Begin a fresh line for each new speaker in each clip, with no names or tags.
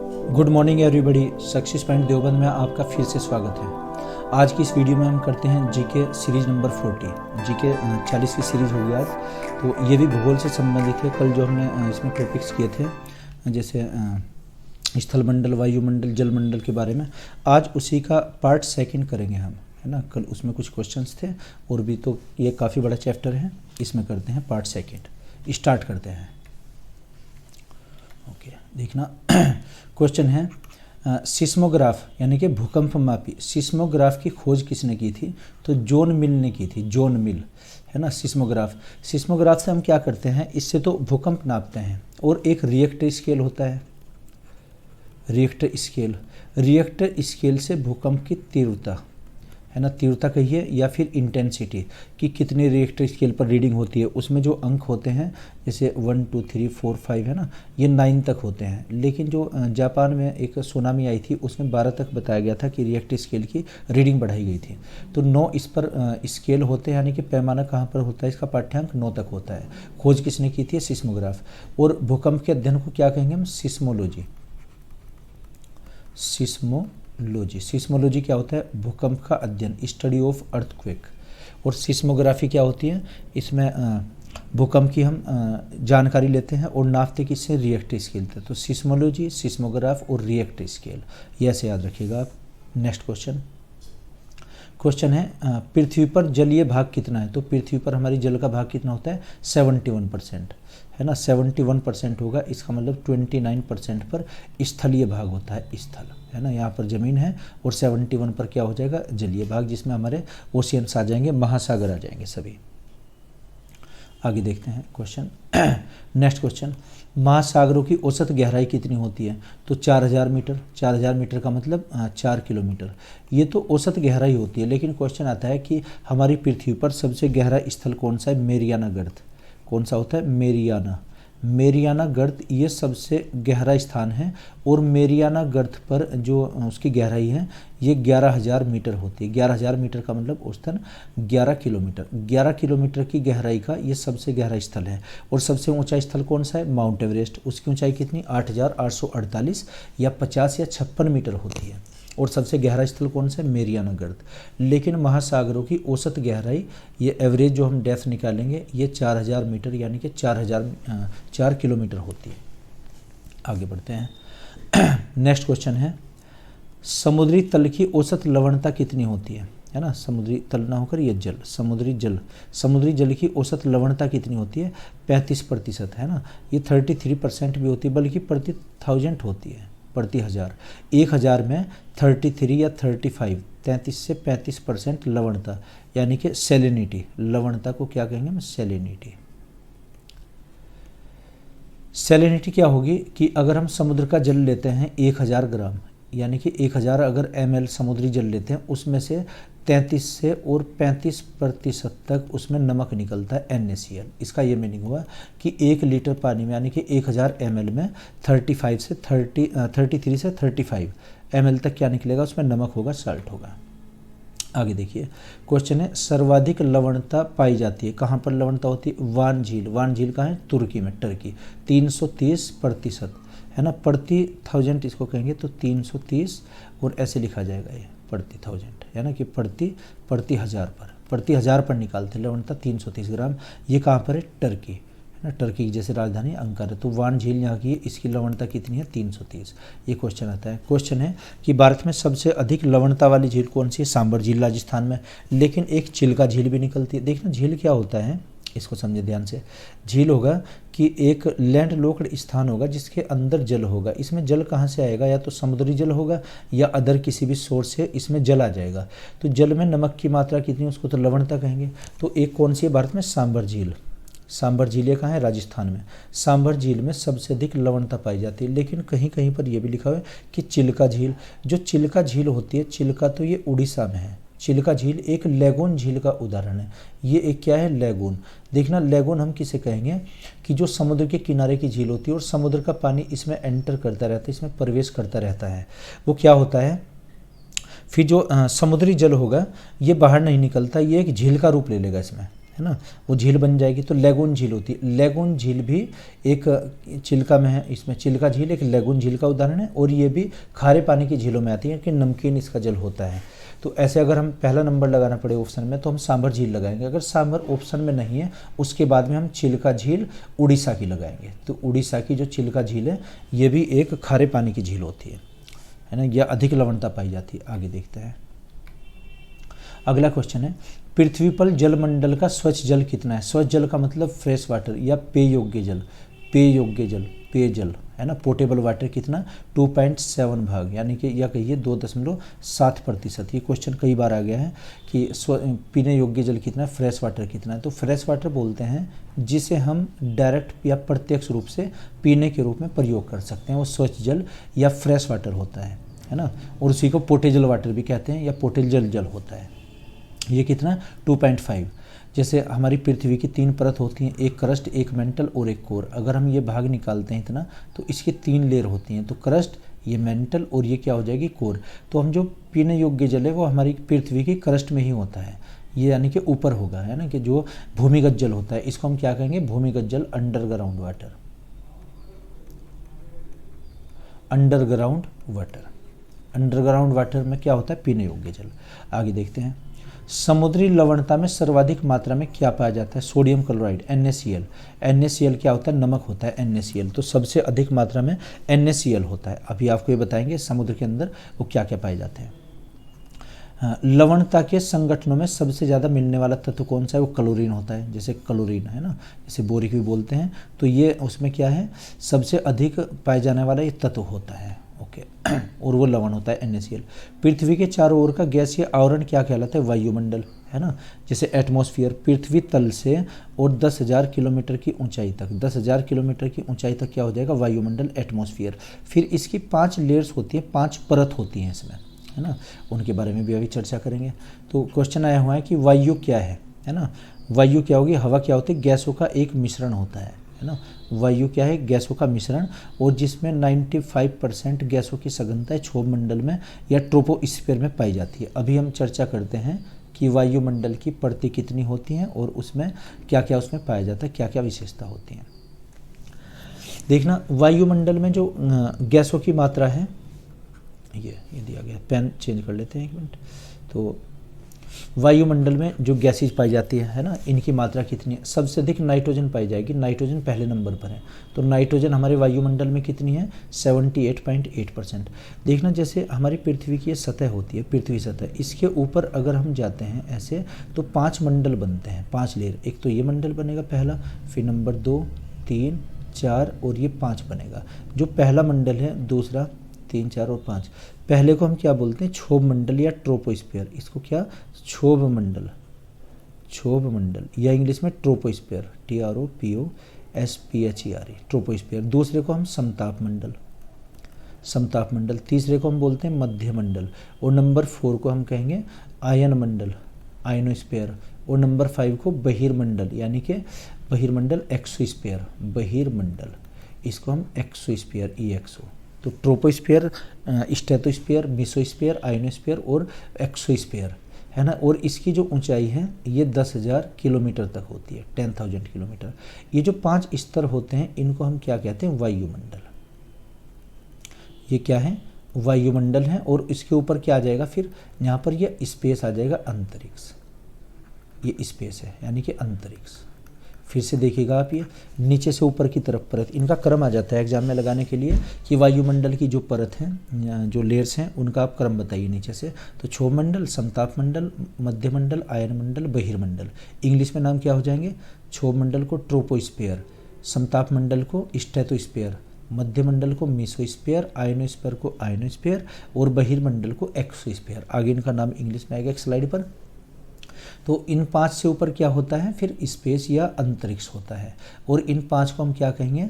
Good morning everybody. Success point Deoband में आपका फिर से स्वागत है। आज की इस वीडियो में हम करते हैं जीके सीरीज नंबर 40। जीके 40 की सीरीज़ होगी आज। तो ये भी भूगोल से संबंधित है। कल जो हमने इसमें टॉपिक्स किए थे जैसे स्थल मंडल, वायुमंडल, जलमंडल के बारे में, आज उसी का पार्ट सेकंड करेंगे हम, है ना। कल उसमें कुछ क्वेश्चंस थे और भी, तो ये काफ़ी बड़ा चैप्टर है, इसमें करते हैं पार्ट सेकंड। स्टार्ट करते हैं। ओके, देखना क्वेश्चन है सिस्मोग्राफ यानी कि भूकंप मापी, सिस्मोग्राफ की खोज किसने की थी? तो जॉन मिल ने की थी। जॉन मिल, है ना। सिस्मोग्राफ से हम क्या करते हैं, इससे तो भूकंप नापते हैं। और एक रिएक्टर स्केल होता है, रिएक्टर स्केल से भूकंप की तीव्रता, है ना, तीव्रता कहिए या फिर इंटेंसिटी कि कितनी रिएक्टर स्केल पर रीडिंग होती है। उसमें जो अंक होते हैं जैसे 1 2 3 4 5, है ना, ये 9 तक होते हैं। लेकिन जो जापान में एक सुनामी आई थी उसमें 12 तक बताया गया था कि रिएक्टर स्केल की रीडिंग बढ़ाई गई थी। तो 9 इस पर स्केल होते हैं, यानी कि पैमाना कहाँ पर होता है, इसका पाठ्यांक 9 तक होता है। खोज किसने की थी? सिस्मोग्राफ। और भूकंप के अध्ययन को क्या कहेंगे हम? सिस्मोलॉजी। सिस्मोलॉजी क्या होता है? भूकंप का अध्ययन, स्टडी ऑफ अर्थक्वेक। और सिस्मोग्राफी क्या होती है? इसमें भूकंप की हम जानकारी लेते हैं और नापते किससे? रिएक्टर स्केल से। तो सिस्मोलॉजी, सिस्मोग्राफ और रिएक्टर स्केल, ये ऐसे याद रखिएगा आप। नेक्स्ट क्वेश्चन है पृथ्वी पर जलीय भाग कितना है? तो पृथ्वी पर हमारी जल का भाग कितना होता है? 71%, है ना। 71% होगा, इसका मतलब 29% पर स्थलीय भाग होता है, स्थल, है ना। यहाँ पर जमीन है और 71 पर क्या हो जाएगा? जलीय भाग, जिसमें हमारे ओशियंस आ जाएंगे, महासागर आ जाएंगे सभी। आगे देखते हैं क्वेश्चन। नेक्स्ट क्वेश्चन, महासागरों की औसत गहराई कितनी होती है? तो 4000 मीटर। 4000 मीटर का मतलब 4 किलोमीटर। ये तो औसत गहराई होती है। लेकिन क्वेश्चन आता है कि हमारी पृथ्वी पर सबसे गहरा स्थल कौन सा है? मेरियाना गर्त। कौन सा होता है? मेरियाना गर्त, ये सबसे गहरा स्थान है। और मेरियाना गर्त पर जो उसकी गहराई है ये 11000 मीटर होती है। 11000 मीटर का मतलब औसतन 11 किलोमीटर। 11 किलोमीटर की गहराई का ये सबसे गहरा स्थल है। और सबसे ऊंचा स्थल कौन सा है? Mount Everest. उसकी ऊंचाई कितनी? 8848 या 50 या 56 मीटर होती है। और सबसे गहरा स्थल कौन सा है? मेरियाना गर्त। लेकिन महासागरों की औसत गहराई, ये एवरेज जो हम डेप्थ निकालेंगे, ये 4000 मीटर यानी कि 4 किलोमीटर होती है। आगे बढ़ते हैं। नेक्स्ट क्वेश्चन है समुद्री तल की औसत लवणता कितनी होती है ना। समुद्री तल ना होकर ये जल, समुद्री जल की औसत लवणता कितनी होती है? 35%, है ना। ये 33% भी होती है, बल्कि प्रति 1000 होती है, प्रति 1000 में 33 या 33 से 35% लवणता, यानी कि सैलिनिटी। लवणता को क्या कहेंगे हम? सैलिनिटी क्या होगी कि अगर हम समुद्र का जल लेते हैं 1000 ग्राम, यानी कि 1000 अगर ml समुद्री जल लेते हैं, उसमें से 33 से और 35% तक उसमें नमक निकलता है, NaCl। इसका ये मीनिंग हुआ कि 1 लीटर पानी में, यानी कि 1000 ml में 33 से 35 ml तक क्या निकलेगा? उसमें नमक होगा, साल्ट होगा। आगे देखिए क्वेश्चन है सर्वाधिक लवणता पाई जाती है, कहाँ पर लवणता होती है? वान झील कहाँ है? तुर्की में, टर्की। 330%, है ना। प्रति 1000 इसको कहेंगे, तो 330 और ऐसे लिखा जाएगा ये प्रति 1000, है ना, कि प्रति 1000 पर निकालते लवणता 330 ग्राम। ये कहाँ पर है? टर्की, है ना। टर्की की जैसे राजधानी अंकारा। तो वान झील यहाँ की, इसकी लवणता कितनी है? 330। ये क्वेश्चन आता है। क्वेश्चन है कि भारत में सबसे अधिक लवणता वाली झील कौन सी है? सांबर झील, राजस्थान में। लेकिन एक चिल्का झील भी निकलती है। देखना झील क्या होता है, इसको समझे ध्यान से। झील होगा कि एक लैंडलॉक्ड स्थान होगा जिसके अंदर जल होगा। इसमें जल कहाँ से आएगा? या तो समुद्री जल होगा या अदर किसी भी सोर्स से इसमें जल आ जाएगा। तो जल में नमक की मात्रा कितनी, उसको तो लवणता कहेंगे। तो एक कौन सी है भारत में? सांबर झील। ये कहाँ है? राजस्थान में। सांबर झील में सबसे अधिक लवणता पाई जाती है। लेकिन कहीं कहीं पर यह भी लिखा हुआ है कि चिल्का झील, जो चिल्का झील होती है, चिल्का तो ये उड़ीसा में है। चिल्का झील एक लैगून झील का उदाहरण है। ये एक क्या है? लैगून। देखना लैगून हम किसे कहेंगे कि जो समुद्र के किनारे की झील होती है और समुद्र का पानी इसमें एंटर करता रहता है, इसमें प्रवेश करता रहता है। वो क्या होता है, फिर जो समुद्री जल होगा ये बाहर नहीं निकलता, ये एक झील का रूप ले लेगा इसमें, है ना, वो झील बन जाएगी तो लेगून झील होती है। लेगून झील भी एक चिल्का में है, इसमें चिल्का झील एक लेगून झील का उदाहरण है, और ये भी खारे पानी की झीलों में आती है कि नमकीन इसका जल होता है। तो ऐसे अगर हम पहला नंबर लगाना पड़े ऑप्शन में तो हम सांभर झील लगाएंगे। अगर सांभर ऑप्शन में नहीं है उसके बाद में हम चिल्का झील उड़ीसा की लगाएंगे। तो उड़ीसा की जो चिल्का झील है ये भी एक खारे पानी की झील होती है ना, यह अधिक लवणता पाई जाती है। आगे देखते हैं, अगला क्वेश्चन है पृथ्वी पर जलमंडल का स्वच्छ जल कितना है। स्वच्छ जल का मतलब फ्रेश वाटर या पेय योग्य जल, पेय योग्य जल, पेयजल है ना, पोर्टेबल वाटर कितना 2.7 भाग, यानी कि या कहिए 2.7%। ये क्वेश्चन कई बार आ गया है कि पीने योग्य जल कितना है, फ्रेश वाटर कितना है। तो फ्रेश वाटर बोलते हैं जिसे हम डायरेक्ट या प्रत्यक्ष रूप से पीने के रूप में प्रयोग कर सकते हैं, वो स्वच्छ जल या फ्रेश वाटर होता है ना, और उसी को पोटेबल वाटर भी कहते हैं या पोटेबल जल होता है। ये कितना 2.5। जैसे हमारी पृथ्वी की 3 परत होती हैं, एक क्रस्ट, एक मेंटल और एक कोर। अगर हम ये भाग निकालते हैं इतना तो इसकी 3 लेयर होती हैं, तो क्रस्ट, ये मेंटल और ये क्या हो जाएगी कोर। तो हम जो पीने योग्य जल है वो हमारी पृथ्वी की क्रस्ट में ही होता है, ये यानी कि ऊपर होगा, है ना, कि जो भूमिगत जल होता है इसको हम क्या कहेंगे, भूमिगत जल, underground water, underground water. Underground water में क्या होता है, पीने योग्य जल। आगे देखते हैं, समुद्री लवणता में सर्वाधिक मात्रा में क्या पाया जाता है, सोडियम क्लोराइड, NaCl। NaCl क्या होता है, नमक होता है NaCl। तो सबसे अधिक मात्रा में NaCl होता है। अभी आपको ये बताएंगे समुद्र के अंदर वो क्या क्या पाए जाते हैं। लवणता के संगठनों में सबसे ज़्यादा मिलने वाला तत्व कौन सा है, वो क्लोरीन होता है। जैसे क्लोरीन है ना, जैसे बोरिक भी बोलते हैं, तो ये उसमें क्या है, सबसे अधिक पाए जाने वाला ये तत्व होता है। ओके, और वो लवण होता है NaCl। पृथ्वी के चारों ओर का गैसीय आवरण क्या कहलाता है, वायुमंडल, है ना। जैसे एटमॉस्फेयर, पृथ्वी तल से और 10,000 किलोमीटर की ऊंचाई तक, 10,000 किलोमीटर की ऊंचाई तक क्या हो जाएगा, वायुमंडल, एटमॉस्फेयर। फिर इसकी 5 लेयर्स होती हैं, 5 परत होती हैं इसमें, है ना, उनके बारे में भी अभी चर्चा करेंगे। तो क्वेश्चन आया हुआ है कि वायु क्या है ना। वायु क्या होगी, हवा क्या होती है, गैसों का एक मिश्रण होता है ना। वायु क्या है, गैसों का मिश्रण, और जिसमें 95% गैसों की सघनता क्षोभ मंडल में या ट्रोपोस्फीयर में पाई जाती है। अभी हम चर्चा करते हैं कि वायुमंडल की परतें कितनी होती हैं और उसमें क्या क्या उसमें पाया जाता है, क्या क्या विशेषता होती हैं। देखना, वायुमंडल में जो गैसों की मात्रा है, ये दिया गया, पेन चेंज कर लेते हैं 1 मिनट। तो वायुमंडल में जो गैसेज पाई जाती है ना, इनकी मात्रा कितनी है, सबसे अधिक नाइट्रोजन पाई जाएगी, नाइट्रोजन पहले नंबर पर है। तो नाइट्रोजन हमारे वायुमंडल में कितनी है, 78.8%। देखना, जैसे हमारी पृथ्वी की ये सतह होती है, पृथ्वी सतह, इसके ऊपर अगर हम जाते हैं ऐसे तो 5 मंडल बनते हैं, 5 लेयर। एक तो ये मंडल बनेगा पहला, फिर नंबर 2, 3, 4 और ये 5 बनेगा। जो पहला मंडल है, दूसरा, 3, 4 और 5, पहले को हम क्या बोलते हैं, क्षोभ मंडल या ट्रोपोस्फीयर। इसको क्या, क्षोभ मंडल, क्षोभ मंडल या इंग्लिश में ट्रोपोस्फीयर, TROPOSPHER, ट्रोपोस्फीयर। दूसरे को हम समताप मंडल, समताप मंडल। तीसरे को हम बोलते हैं मध्य मंडल, और नंबर 4 को हम कहेंगे आयन मंडल, आयनोस्फीयर। और नंबर 5 को बहिर्मंडल, यानी कि बहिर्मंडल, एक्सोस्फीयर, बहिर्मंडल, इसको हम एक्सोस्फीयर, EXO। तो ट्रोपोस्फीयर, स्ट्रेटोस्फीयर, मेसोस्फीयर, आयनोस्फीयर और एक्सोस्फीयर, है ना। और इसकी जो ऊंचाई है ये 10,000 किलोमीटर तक होती है, 10,000 किलोमीटर। ये जो 5 स्तर होते हैं इनको हम क्या कहते हैं, वायुमंडल। ये क्या है, वायुमंडल है। और इसके ऊपर क्या आ जाएगा, फिर यहाँ पर ये स्पेस आ जाएगा, अंतरिक्ष। ये स्पेस है यानी कि अंतरिक्ष। फिर से देखिएगा आप, ये नीचे से ऊपर की तरफ परत, इनका क्रम आ जाता है एग्जाम में लगाने के लिए कि वायुमंडल की जो परत हैं, जो लेयर्स हैं, उनका आप क्रम बताइए नीचे से। तो क्षोभ मंडल, समताप मंडल, मध्य मंडल, आयन मंडल, बहिर्मंडल। इंग्लिश में नाम क्या हो जाएंगे, क्षोभ मंडल को ट्रोपोस्फीयर, समताप मंडल को स्ट्रेटोस्फीयर, मध्य मंडल को मेसोस्फीयर, आयनोस्फीयर को आयनोस्फीयर और बहिर्मंडल को एक्सोस्फीयर। आगे इनका नाम इंग्लिश में आएगा एक स्लाइड पर। तो इन 5 से ऊपर क्या होता है, फिर स्पेस या अंतरिक्ष होता है। और इन 5 को हम क्या कहेंगे,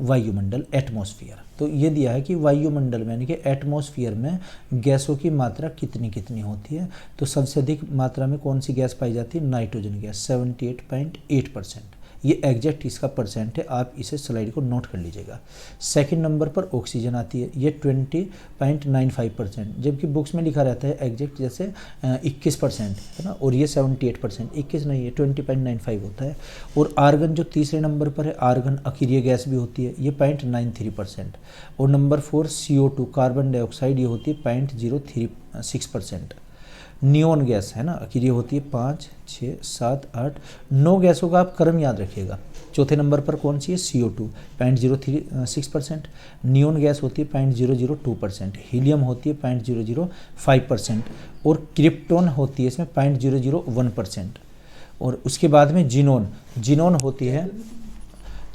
वायुमंडल, एटमॉस्फेयर। तो ये दिया है कि वायुमंडल में यानी कि एटमॉस्फेयर में गैसों की मात्रा कितनी कितनी होती है। तो सबसे अधिक मात्रा में कौन सी गैस पाई जाती है, नाइट्रोजन गैस, 78.8%। ये एग्जैक्ट इसका परसेंट है, आप इसे स्लाइड को नोट कर लीजिएगा। सेकंड नंबर पर ऑक्सीजन आती है, ये 20.95%, जबकि बुक्स में लिखा रहता है एग्जैक्ट जैसे 21% है ना, और ये 78%, 21 नहीं है 20.95 होता है। और आर्गन जो तीसरे नंबर पर है, आर्गन अकीरिय गैस भी होती है, ये 0.93%। और नंबर 4 CO2 कार्बन डाइऑक्साइड, ये होती है 0.036%। नियोन गैस है ना, आखिर ये होती है 5, 6, 7, 8, 9 गैसों का आप क्रम याद रखिएगा। चौथे नंबर पर कौन सी है, CO2 0.036%, नियोन गैस होती है 0.002%, हीलियम होती है 0.005% और क्रिप्टोन होती है इसमें 0.001%। और उसके बाद में जिनोन होती है,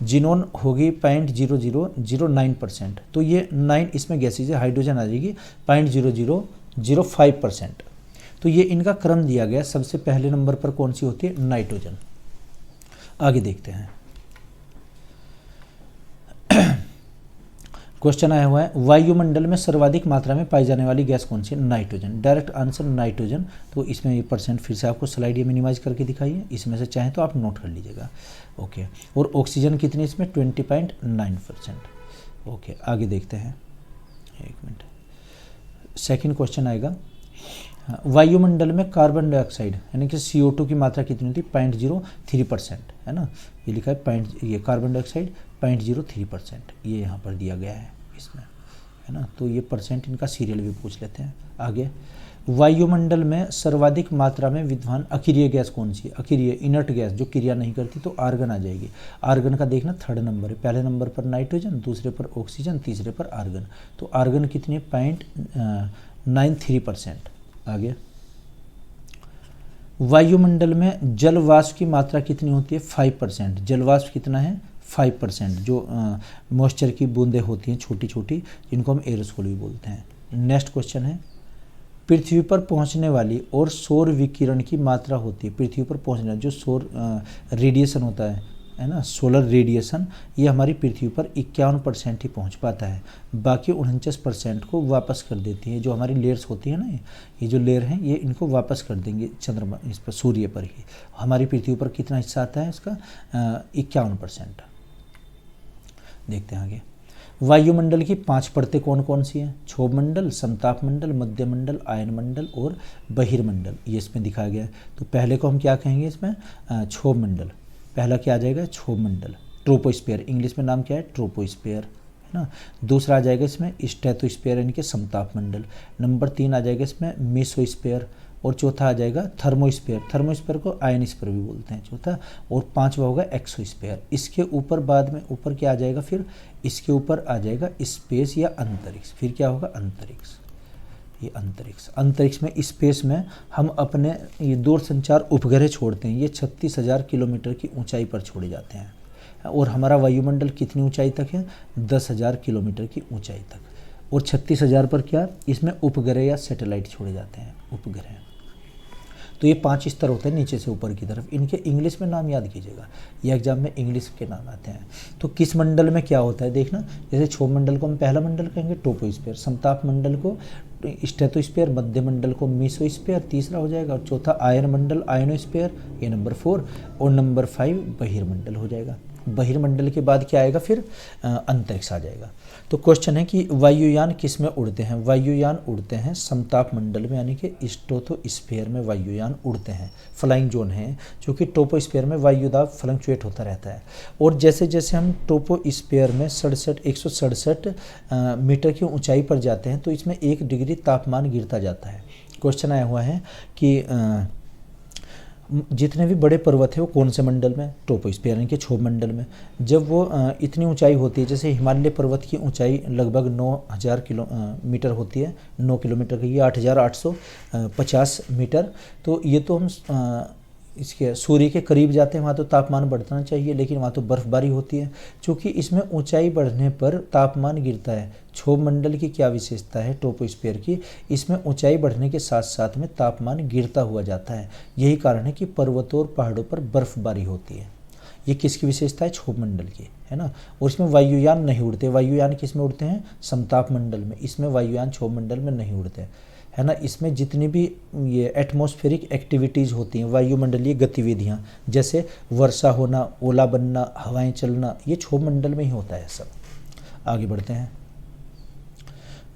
जिनोन होगी 0.0009%। तो ये 9 इसमें गैसेज है, हाइड्रोजन आ जाएगी 0.0005%। तो ये इनका क्रम दिया गया। सबसे पहले नंबर पर कौन सी होती है, नाइट्रोजन। आगे देखते हैं, क्वेश्चन आया हुआ है, वायुमंडल में सर्वाधिक मात्रा में पाई जाने वाली गैस कौन सी है, नाइट्रोजन। Direct answer nitrogen. तो इसमें ये परसेंट फिर से आपको स्लाइड ये मिनिमाइज करके दिखाइए, इसमें से चाहे तो आप नोट कर लीजिएगा। ओके, और ऑक्सीजन कितनी इसमें, 20.9%। ओके, आगे देखते हैं, एक मिनट, सेकंड क्वेश्चन आएगा। वायुमंडल में कार्बन डाइऑक्साइड यानी कि CO2 की मात्रा कितनी होती है, 0.03% है ना, ये लिखा है ये कार्बन डाइऑक्साइड 0.03%, ये यहाँ पर दिया गया है इसमें, है ना। तो ये परसेंट इनका सीरियल भी पूछ लेते हैं। आगे, वायुमंडल में सर्वाधिक मात्रा में विद्यमान अकीरिय गैस कौन सी है, अकीरिय इनर्ट गैस जो क्रिया नहीं करती, तो आर्गन आ जाएगी। आर्गन का देखना थर्ड नंबर है, पहले नंबर पर नाइट्रोजन, दूसरे पर ऑक्सीजन, तीसरे पर आर्गन। तो आर्गन कितनी है, 0.93%। आगे, वायुमंडल में जल वाष्प की मात्रा कितनी होती है, 5%। जल वाष्प कितना है, 5%, जो मॉइस्चर की बूंदें होती हैं छोटी छोटी, जिनको हम एरोसोल भी बोलते हैं। नेक्स्ट क्वेश्चन है, पृथ्वी पर पहुंचने वाली और सौर विकिरण की मात्रा होती है, पृथ्वी पर पहुंचने जो सौर रेडिएशन होता है ना, सोलर रेडिएशन, ये हमारी पृथ्वी पर 51% ही पहुंच पाता है, बाकी 49% को वापस कर देती है। जो हमारी लेयर्स होती है ना, ये जो लेयर हैं, ये इनको वापस कर देंगे चंद्रमा, इस पर सूर्य पर ही। हमारी पृथ्वी पर कितना हिस्सा आता है इसका, 51%। देखते हैं आगे, वायुमंडल की 5 परतें कौन कौन सी हैं, क्षोभ मंडल, समताप मंडल, मध्य मंडल, आयन मंडल और बहिर्मंडल, ये इसमें दिखाया गया है। तो पहले को हम क्या कहेंगे इसमें, क्षोभ मंडल। पहला क्या आ जाएगा, क्षोभ मंडल, ट्रोपोस्फीयर, इंग्लिश में नाम क्या है, ट्रोपोस्फीयर, है ना। दूसरा आ जाएगा इसमें स्ट्रेटोस्फीयर यानी कि समताप मंडल। नंबर 3 आ जाएगा इसमें मेसोस्फीयर, और चौथा आ जाएगा थर्मोस्फीयर, थर्मोस्फीयर को आयनोस्फीयर भी बोलते हैं चौथा, और 5वां होगा एक्सोस्फीयर। इसके ऊपर बाद में ऊपर क्या आ जाएगा, फिर इसके ऊपर आ जाएगा स्पेस या अंतरिक्ष, फिर क्या होगा, अंतरिक्ष। ये अंतरिक्ष में स्पेस में हम अपने ये दूरसंचार उपग्रह छोड़ते हैं, ये 36,000 किलोमीटर की ऊंचाई पर छोड़े जाते हैं। और हमारा वायुमंडल कितनी ऊंचाई तक है, 10,000 किलोमीटर की ऊंचाई तक। और 36,000 पर क्या, इसमें उपग्रह या सैटेलाइट छोड़े जाते हैं, उपग्रह। तो ये 5 स्तर होते हैं नीचे से ऊपर की तरफ, इनके इंग्लिश में नाम याद कीजिएगा, ये एग्जाम में इंग्लिश के नाम आते हैं। तो किस मंडल में क्या होता है देखना, जैसे क्षोभ मंडल को हम पहला मंडल कहेंगे ट्रोपोस्फीयर, समताप मंडल को स्ट्रेटोस्फीयर, मध्य मंडल को मेसोस्फीयर, तीसरा हो जाएगा, और चौथा आयन मंडल आयनोस्फीयर, ये नंबर 4, और नंबर 5 बहिर्मंडल हो जाएगा। बहिर्मंडल के बाद क्या आएगा, फिर अंतरिक्ष आ जाएगा। तो क्वेश्चन है कि वायुयान किस में उड़ते हैं, वायुयान उड़ते हैं समताप मंडल में, यानी कि स्ट्रेटोस्फीयर में वायुयान उड़ते हैं, फ्लाइंग जोन है, क्योंकि ट्रोपोस्फीयर में वायुदाब फ्लक्चुएट होता रहता है। और जैसे जैसे हम ट्रोपोस्फीयर में 167 मीटर की ऊंचाई पर जाते हैं, तो इसमें 1 डिग्री तापमान गिरता जाता है। क्वेश्चन आया हुआ है कि जितने भी बड़े पर्वत है वो कौन से मंडल में, ट्रोपोस्फीयर यानी कि क्षोभ मंडल में। जब वो इतनी ऊंचाई होती है, जैसे हिमालय पर्वत की ऊंचाई लगभग 9,000 मीटर होती है, 9 किलोमीटर की, 8,850 मीटर। तो ये तो हम इसके सूर्य के करीब जाते हैं, वहाँ तो तापमान बढ़ना चाहिए, लेकिन वहाँ तो बर्फबारी होती है। चूँकि इसमें ऊंचाई बढ़ने पर तापमान गिरता है। क्षोभ मंडल की क्या विशेषता है, ट्रोपोस्फीयर की, इसमें ऊंचाई बढ़ने के साथ साथ में तापमान गिरता हुआ जाता है। यही कारण है कि पर्वतों और पहाड़ों पर बर्फबारी होती है। ये किसकी विशेषता है, क्षोभ मंडल की, है ना। और इसमें वायुयान नहीं उड़ते, वायुयान किस में उड़ते हैं, समताप मंडल में, इसमें वायुयान क्षोभ मंडल में नहीं उड़ते। है ना, इसमें जितनी भी ये एटमॉस्फेरिक एक्टिविटीज़ होती हैं, वायुमंडलीय गतिविधियाँ, जैसे वर्षा होना, ओला बनना, हवाएं चलना, ये क्षोभ मंडल में ही होता है सब। आगे बढ़ते हैं।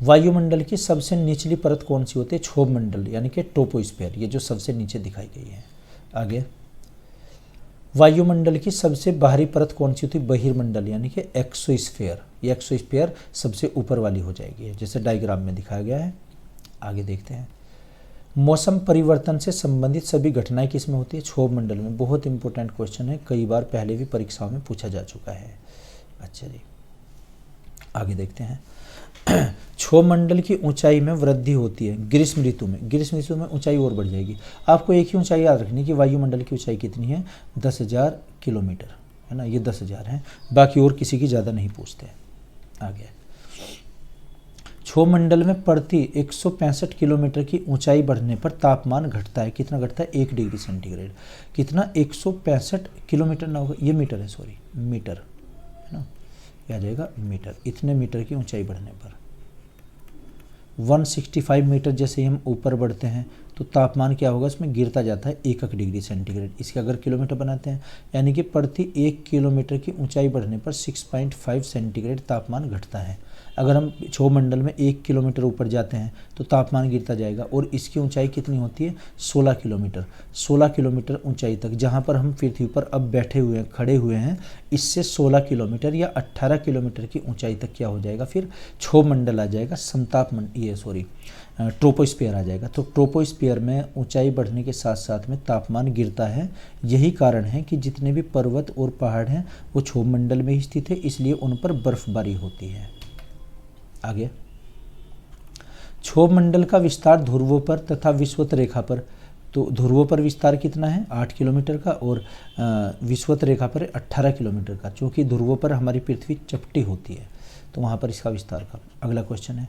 वायुमंडल की सबसे निचली परत कौन सी होती है? क्षोभ मंडल यानी कि ट्रोपोस्फीयर, ये जो सबसे नीचे दिखाई गई है। आगे, वायुमंडल की सबसे बाहरी परत कौन सी होती है? बहिर्मंडल यानी कि एक्सोस्फीयर। ये एक्सोस्फीयर सबसे ऊपर वाली हो जाएगी, जैसे डायग्राम में दिखाया गया है। आगे देखते हैं। मौसम परिवर्तन से संबंधित सभी घटनाएं किस में होती है? क्षोभ मंडल में। बहुत इंपॉर्टेंट क्वेश्चन है, कई बार पहले भी परीक्षाओं में पूछा जा चुका है। अच्छा जी, आगे देखते हैं। क्षोभ मंडल की ऊंचाई में वृद्धि होती है ग्रीष्म ऋतु में। ग्रीष्म ऋतु में ऊंचाई और बढ़ जाएगी। आपको एक ही ऊंचाई याद रखनी कि वायुमंडल की ऊंचाई कितनी है? 10,000 किलोमीटर, है ना, ये 10,000 है, बाकी और किसी की ज़्यादा नहीं पूछते। आगे, क्षोभ मंडल में प्रति 165 किलोमीटर की ऊंचाई बढ़ने पर तापमान घटता है। कितना घटता है? 1 डिग्री सेंटीग्रेड। कितना? 165 किलोमीटर ना होगा, ये मीटर है, सॉरी मीटर, है ना, आ जाएगा मीटर। इतने मीटर की ऊंचाई बढ़ने पर 165 मीटर जैसे ही हम ऊपर बढ़ते हैं तो तापमान क्या होगा? इसमें गिरता जाता है 1 डिग्री सेंटीग्रेड। इसके अगर किलोमीटर बनाते हैं, यानी कि प्रति 1 किलोमीटर की ऊंचाई बढ़ने पर 6.5 सेंटीग्रेड तापमान घटता है। अगर हम क्षोभ मंडल में 1 किलोमीटर ऊपर जाते हैं तो तापमान गिरता जाएगा, और इसकी ऊंचाई कितनी होती है? 16 किलोमीटर। 16 किलोमीटर ऊंचाई तक, जहां पर हम पृथ्वी पर अब बैठे हुए हैं, खड़े हुए हैं, इससे 16 किलोमीटर या 18 किलोमीटर की ऊंचाई तक क्या हो जाएगा? फिर क्षोभ मंडल आ जाएगा, ट्रोपोस्फीयर आ जाएगा। तो ट्रोपोस्फीयर में ऊंचाई बढ़ने के साथ साथ में तापमान गिरता है। यही कारण है कि जितने भी पर्वत और पहाड़ हैं वो क्षोभ मंडल में ही स्थित है, इसलिए उन पर बर्फबारी होती है। आगे, क्षोभ मंडल का विस्तार ध्रुवों पर तथा विषुवत रेखा पर, तो ध्रुवों पर विस्तार कितना है? 8 किलोमीटर का, और विषुवत रेखा पर 18 किलोमीटर का। क्योंकि ध्रुवों पर हमारी पृथ्वी चपटी होती है तो वहाँ पर इसका विस्तार कम। अगला क्वेश्चन है,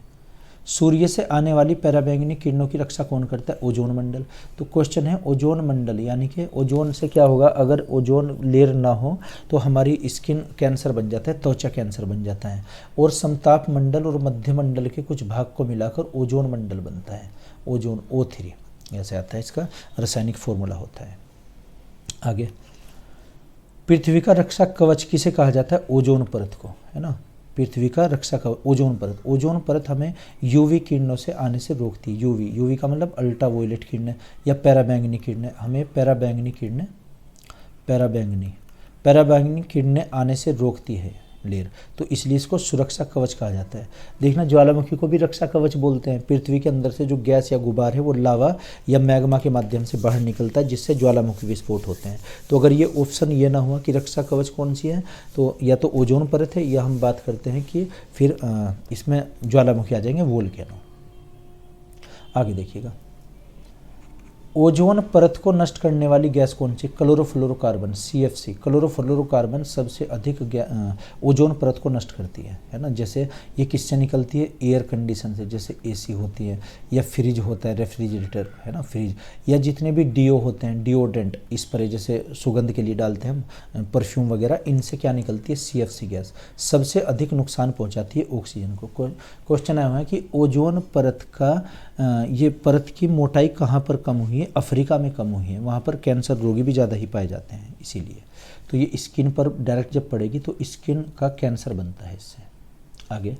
सूर्य से आने वाली पराबैंगनी किरणों की रक्षा कौन करता है? ओजोन मंडल। तो क्वेश्चन है ओजोन मंडल, यानी कि ओजोन से क्या होगा? अगर ओजोन लेयर ना हो तो हमारी स्किन कैंसर बन जाता है, त्वचा कैंसर बन जाता है। और समताप मंडल और मध्य मंडल के कुछ भाग को मिलाकर ओजोन मंडल बनता है, ओजोन O3 ऐसे आता है, इसका रासायनिक फॉर्मूला होता है। आगे, पृथ्वी का रक्षा कवच किसे कहा जाता है? ओजोन परत को, है ना। पृथ्वी का रक्षा कवच ओजोन परत। ओजोन परत हमें यूवी किरणों से आने से रोकती है। यूवी का मतलब अल्ट्रावायलेट किरणें या पैराबैंगनी किरणें, हमें पैराबैंगनी किरणें आने से रोकती है लेयर, तो इसलिए इसको सुरक्षा कवच कहा जाता है। देखना, ज्वालामुखी को भी रक्षा कवच बोलते हैं। पृथ्वी के अंदर से जो गैस या गुबार है वो लावा या मैग्मा के माध्यम से बाहर निकलता है, जिससे ज्वालामुखी विस्फोट होते हैं। तो अगर ये ऑप्शन ये ना हुआ कि रक्षा कवच कौन सी है, तो या तो ओजोन परत है, या हम बात करते हैं कि फिर इसमें ज्वालामुखी आ जाएंगे, वोल्केनो। आगे देखिएगा, ओजोन परत को नष्ट करने वाली गैस कौन सी? Chlorofluorocarbon, CFC। क्लोरोफ्लोरोकार्बन सबसे अधिक ओजोन परत को नष्ट करती है ना। जैसे ये किससे निकलती है? एयर कंडीशन से, जैसे AC होती है, या फ्रिज होता है, रेफ्रिजरेटर, है ना, फ्रिज, या जितने भी डीओ होते हैं, डिओड्रेंट, स्प्रे जैसे सुगंध के लिए डालते हैं हम, परफ्यूम वगैरह, इनसे क्या निकलती है? CFC गैस सबसे अधिक नुकसान पहुँचाती है ऑक्सीजन को। क्वेश्चन आया हुआ है कि ओजोन परत का ये परत की मोटाई कहाँ पर कम हुई है? अफ्रीका में कम हुई है, वहाँ पर कैंसर रोगी भी ज़्यादा ही पाए जाते हैं, इसीलिए। तो ये स्किन पर डायरेक्ट जब पड़ेगी तो स्किन का कैंसर बनता है इससे। आगे,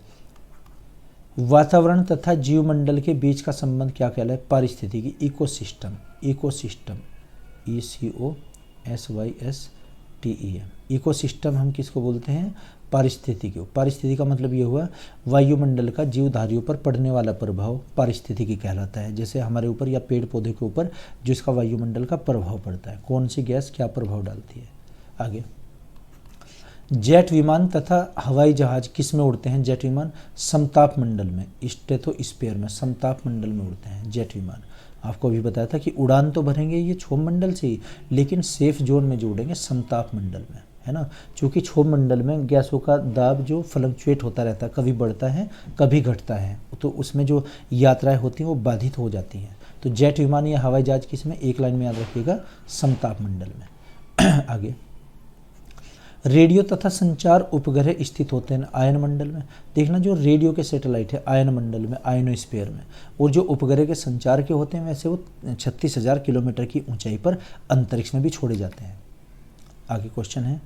वातावरण तथा जीवमंडल के बीच का संबंध क्या कहलाता है? पारिस्थितिकी, इकोसिस्टम। ECOSYSTEM। इकोसिस्टम हम किसको बोलते हैं? पारिस्थितिकी। पारिस्थितिकी का मतलब ये हुआ वायुमंडल का जीवधारियों पर पड़ने वाला प्रभाव पारिस्थितिकी कहलाता है। जैसे हमारे ऊपर या पेड़ पौधे के ऊपर जिसका वायुमंडल का प्रभाव पड़ता है, कौन सी गैस क्या प्रभाव डालती है। आगे, जेट विमान तथा हवाई जहाज किस में उड़ते हैं? जेट विमान समताप मंडल में, स्ट्रेटोस्फीयर में, समताप मंडल में उड़ते हैं जेट विमान। आपको अभी बताया था कि उड़ान तो भरेंगे ये क्षोभ मंडल से ही, लेकिन सेफ जोन में जो उड़ेंगे समताप मंडल में, है ना। क्योंकि क्षोभ मंडल में गैसों का दाब जो फ्लक्चुएट होता रहता है, कभी बढ़ता है कभी घटता है, तो उसमें जो यात्राएं होती हैं वो बाधित हो जाती हैं। तो जेट विमान या हवाई जहाज किस में? एक लाइन में याद रखिएगा, समताप मंडल में। आगे, रेडियो तथा संचार उपग्रह स्थित होते हैं आयन मंडल में। देखना जो रेडियो के सैटेलाइट है आयन मंडल में, आयनोस्फीयर में, और जो उपग्रह के संचार के होते हैं वैसे वो 36,000 किलोमीटर की ऊंचाई पर अंतरिक्ष में भी छोड़े जाते हैं। आगे क्वेश्चन है,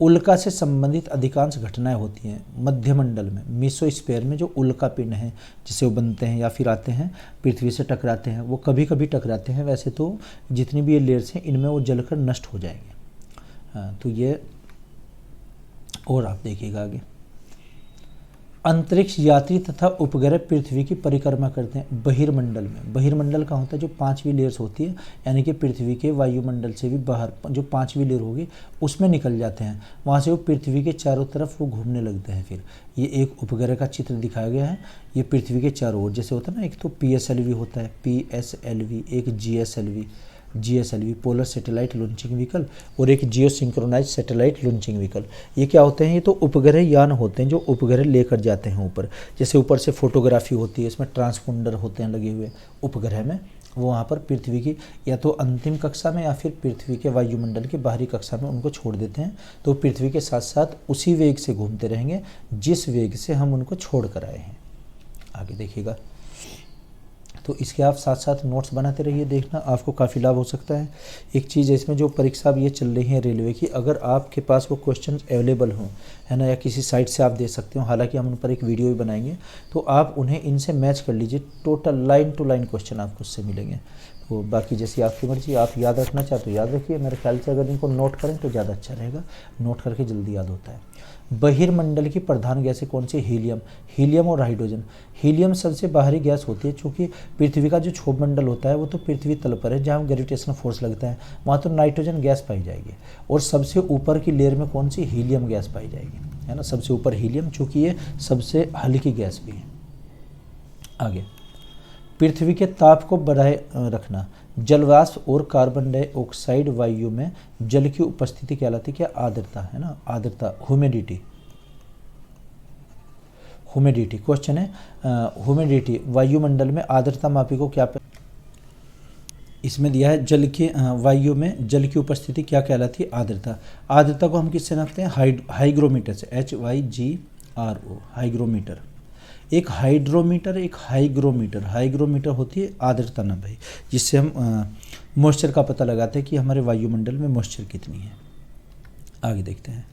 उल्का से संबंधित अधिकांश घटनाएं होती हैं मध्यमंडल में, मेसोस्फीयर में। जो उल्का पिंड हैं जिसे वो बनते हैं या फिर आते हैं पृथ्वी से टकराते हैं, वो कभी कभी टकराते हैं, वैसे तो जितनी भी ये लेयर्स हैं इनमें वो जलकर नष्ट हो जाएंगे। हाँ, तो ये और आप देखिएगा आगे, अंतरिक्ष यात्री तथा उपग्रह पृथ्वी की परिक्रमा करते हैं बहिर्मंडल में। बहिर्मंडल का होता है जो 5वीं लेयर्स होती है, यानी कि पृथ्वी के वायुमंडल से भी बाहर जो 5वीं लेयर होगी उसमें निकल जाते हैं, वहाँ से वो पृथ्वी के चारों तरफ वो घूमने लगते हैं। फिर ये एक उपग्रह का चित्र दिखाया गया है, ये पृथ्वी के चारों ओर जैसे होता है ना, एक तो PSLV होता है, PSLV, एक GSLV polar satellite launching vehicle, और एक जियो सिंक्रोनाइज सैटेलाइट लॉन्चिंग व्हीकल। ये क्या होते हैं, ये तो उपग्रह यान होते हैं जो उपग्रह लेकर जाते हैं ऊपर। जैसे ऊपर से फोटोग्राफी होती है, इसमें ट्रांसपोंडर होते हैं लगे हुए उपग्रह में, वो वहाँ पर पृथ्वी की या तो अंतिम कक्षा में या फिर पृथ्वी के वायुमंडल की बाहरी कक्षा में उनको छोड़ देते हैं, तो पृथ्वी के साथ साथ उसी वेग से घूमते रहेंगे जिस वेग से हम उनको छोड़ कर आए हैं। आगे देखिएगा, तो इसके आप साथ साथ नोट्स बनाते रहिए, देखना आपको काफ़ी लाभ हो सकता है। एक चीज़ है इसमें, जो परीक्षा अब ये चल रही है रेलवे की, अगर आपके पास वो क्वेश्चन अवेलेबल हों, है ना, या किसी साइट से आप दे सकते हो, हालांकि हम उन पर एक वीडियो भी बनाएंगे, तो आप उन्हें इनसे मैच कर लीजिए। Total line to line question आपको उससे मिलेंगे। तो बाकी जैसी आपकी मर्जी, आप याद रखना चाहते हो याद रखिए, मेरे ख्याल से अगर इनको नोट करें तो ज़्यादा अच्छा रहेगा, नोट करके जल्दी याद होता है। बहिर्मंडल की प्रधान गैसें कौन सी? हीलियम और हाइड्रोजन। हीलियम सबसे बाहरी गैस होती है, चूँकि पृथ्वी का जो क्षोभमंडल होता है वो तो पृथ्वी तल पर है, जहाँ ग्रेविटेशनल फोर्स लगता है, वहाँ तो नाइट्रोजन गैस पाई जाएगी। और सबसे ऊपर की लेयर में कौन सी? हीलियम गैस पाई जाएगी, है ना, सबसे ऊपर हीलियम, चूँकि ये सबसे हल्की गैस भी है। आगे, पृथ्वी के ताप को बनाए रखना, जलवाष्प और कार्बन डाइऑक्साइड वायु में जल की उपस्थिति कहलाती है क्या? आर्द्रता, है ना, आर्द्रता, ह्यूमिडिटी। क्वेश्चन है, ह्यूमिडिटी वायुमंडल में आर्द्रता मापी को क्या इसमें दिया है, जल के वायु में जल की उपस्थिति क्या कहलाती है? आर्द्रता। आर्द्रता को हम किससे नापते हैं? हाइग्रोमीटर से, HYGRO, हाइग्रोमीटर। एक हाइड्रोमीटर, एक हाइग्रोमीटर होती है आर्द्रता ना भाई, जिससे हम मॉइस्चर का पता लगाते हैं कि हमारे वायुमंडल में मॉइस्चर कितनी है। आगे देखते हैं,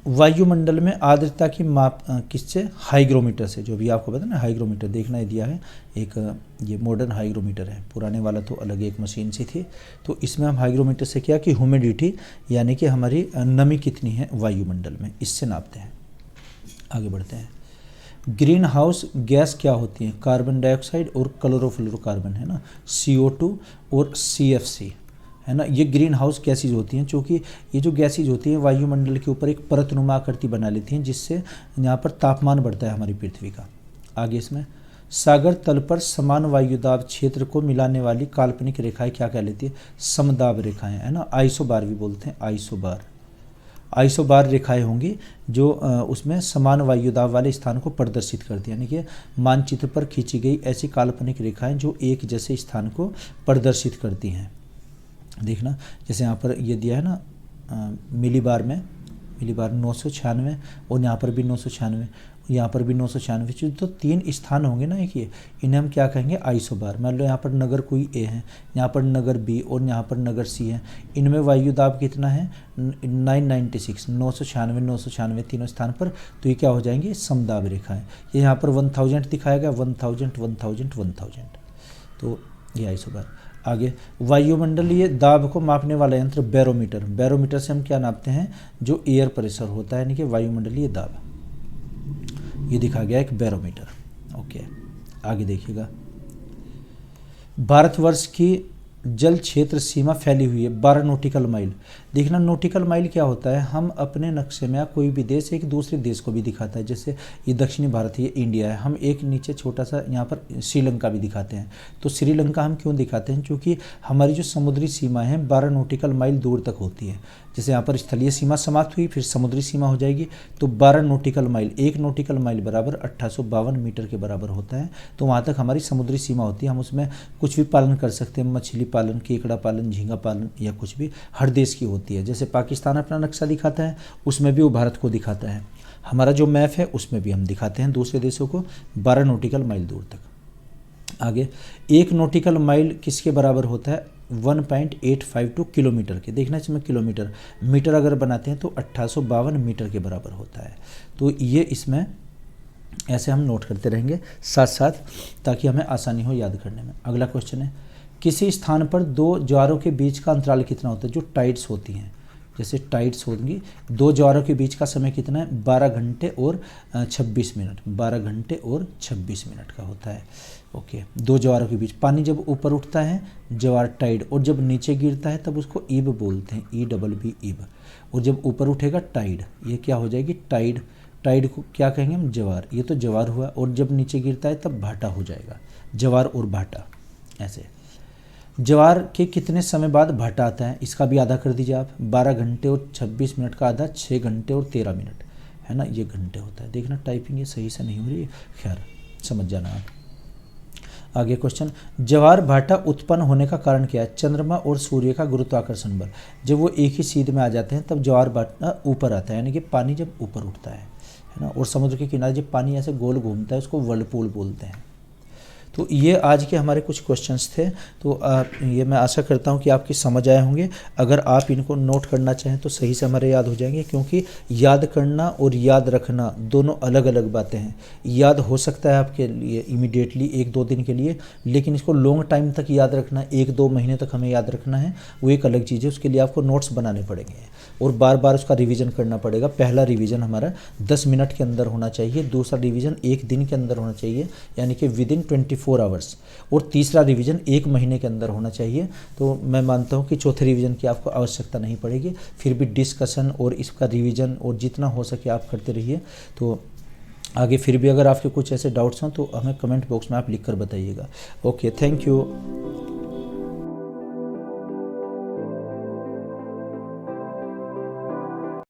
वायुमंडल में आर्द्रता की माप किससे? हाइग्रोमीटर से। जो भी आपको पता ना, हाइग्रोमीटर देखना ही दिया है, एक ये मॉडर्न हाइग्रोमीटर है, पुराने वाला तो अलग एक मशीन सी थी। तो इसमें हम हाइग्रोमीटर से क्या कि ह्यूमिडिटी यानी कि हमारी नमी कितनी है वायुमंडल में, इससे नापते हैं। आगे बढ़ते हैं, ग्रीन हाउस गैस क्या होती है? कार्बन डाइऑक्साइड और क्लोरोफ्लोरोकार्बन, है ना, CO2 और CFC, है ना, ये ग्रीन हाउस गैसेज होती हैं। क्योंकि ये जो गैसेज होती हैं वायुमंडल के ऊपर एक परतनुमा आकृति बना लेती हैं, जिससे यहाँ पर तापमान बढ़ता है हमारी पृथ्वी का। आगे इसमें, सागर तल पर समान वायुदाब क्षेत्र को मिलाने वाली काल्पनिक रेखाएं क्या कहलाती है? समदाब रेखाएं, है ना, आइसोबार भी बोलते हैं, आइसोबार रेखाएं होंगी जो उसमें समान वायुदाब वाले स्थान को प्रदर्शित करती है, यानी कि मानचित्र पर खींची गई ऐसी काल्पनिक रेखाएं जो एक जैसे स्थान को प्रदर्शित करती हैं। देखना, जैसे यहाँ पर ये दिया है ना, मिलीबार 996, और यहाँ पर भी 996, यहाँ पर भी 996, तो 3 स्थान होंगे ना, एक ये, इन्हें हम क्या कहेंगे? आइसोबार। मान लो यहाँ पर नगर कोई A है, यहाँ पर नगर B और यहाँ पर नगर C है, इनमें वायुदाब कितना है? 996, 996 तीनों स्थान पर, तो ये क्या हो जाएंगे? समदाब रेखा है। ये यहाँ पर 1000 दिखाया गया, 1000, तो ये आइसोबार। आगे, वायुमंडलीय दाब को मापने वाला यंत्र बैरोमीटर से हम क्या नापते हैं? जो एयर प्रेशर होता है, यानी कि वायुमंडलीय दाब, ये दिखा गया एक बैरोमीटर। ओके, आगे देखिएगा, भारतवर्ष की जल क्षेत्र सीमा फैली हुई है 12 नॉटिकल माइल। देखना, नॉटिकल माइल क्या होता है? हम अपने नक्शे में या कोई भी देश एक दूसरे देश को भी दिखाता है, जैसे ये दक्षिणी भारत है, ये इंडिया है, हम एक नीचे छोटा सा यहाँ पर श्रीलंका भी दिखाते हैं। तो श्रीलंका हम क्यों दिखाते हैं? क्योंकि हमारी जो समुद्री सीमा है 12 नॉटिकल माइल दूर तक होती है। जैसे यहाँ पर स्थलीय सीमा समाप्त हुई, फिर समुद्री सीमा हो जाएगी, तो 12 नॉटिकल माइल, 1 नॉटिकल माइल बराबर 1852 मीटर के बराबर होता है। तो वहाँ तक हमारी समुद्री सीमा होती है, हम उसमें कुछ भी पालन कर सकते हैं, मछली पालन, केकड़ा पालन, झींगा पालन या कुछ भी, हर देश की होती है। होती है। जैसे पाकिस्तान अपना नक्शा दिखाता है, उसमें भी वो भारत को दिखाता है। हमारा जो मैप है उसमें भी हम दिखाते हैं दूसरे देशों को 12 नॉटिकल माइल दूर तक। आगे 1 नॉटिकल माइल किसके बराबर होता है? 1.852 किलोमीटर के। देखना चाहिए किलोमीटर, मीटर अगर बनाते हैं तो 1852 मीटर के बराबर होता है। तो ये इसमें ऐसे हम नोट करते रहेंगे साथ साथ, ताकि हमें आसानी हो याद करने में। अगला क्वेश्चन है, किसी स्थान पर दो ज्वारों के बीच का अंतराल कितना होता है? जो टाइड्स होती हैं, जैसे टाइड्स होंगी, दो ज्वारों के बीच का समय कितना है? 12 घंटे और 26 मिनट। 12 घंटे और 26 मिनट का होता है। ओके, दो ज्वारों के बीच पानी जब ऊपर उठता है ज्वार टाइड, और जब नीचे गिरता है तब उसको ईब बोलते हैं, EBB ईब। और जब ऊपर उठेगा टाइड, ये क्या हो जाएगी? टाइड। टाइड को क्या कहेंगे हम? ज्वार। ये तो ज्वार हुआ। और जब नीचे गिरता है तब भाटा हो जाएगा, ज्वार और भाटा ऐसे। ज्वार के कितने समय बाद भाटा आता है? इसका भी आधा कर दीजिए आप। 12 घंटे और 26 मिनट का आधा 6 घंटे और 13 मिनट है ना, ये घंटे होता है। देखना टाइपिंग ये सही से नहीं हो रही है, खैर समझ जाना आप। आगे क्वेश्चन, ज्वार भाटा उत्पन्न होने का कारण क्या है? चंद्रमा और सूर्य का गुरुत्वाकर्षण बल। जब वो एक ही सीध में आ जाते हैं तब ज्वार भाटा ऊपर आता है, यानी कि पानी जब ऊपर उठता है ना। और समुद्र के किनारे जब पानी ऐसे गोल घूमता है उसको वर्लपूल बोलते हैं। तो ये आज के हमारे कुछ क्वेश्चंस थे। तो ये मैं आशा करता हूँ कि आपकी समझ आए होंगे। अगर आप इनको नोट करना चाहें तो सही से हमारे याद हो जाएंगे, क्योंकि याद करना और याद रखना दोनों अलग अलग बातें हैं। याद हो सकता है आपके लिए इमीडिएटली 1-2 दिन के लिए, लेकिन इसको लॉन्ग टाइम तक याद रखना, 1-2 महीने तक हमें याद रखना है, वो एक अलग चीज़ है। उसके लिए आपको नोट्स बनाने पड़ेंगे और बार बार उसका रिवीजन करना पड़ेगा। पहला रिवीजन हमारा 10 मिनट के अंदर होना चाहिए, दूसरा रिवीजन 1 दिन के अंदर होना चाहिए, यानी कि विदिन 24 आवर्स, और तीसरा रिवीजन 1 महीने के अंदर होना चाहिए। तो मैं मानता हूँ कि चौथे रिवीजन की आपको आवश्यकता नहीं पड़ेगी। फिर भी डिस्कशन और इसका रिवीजन और जितना हो सके आप करते रहिए। तो आगे फिर भी अगर आपके कुछ ऐसे डाउट्स हों तो हमें कमेंट बॉक्स में आप लिख कर बताइएगा। Okay, thank you.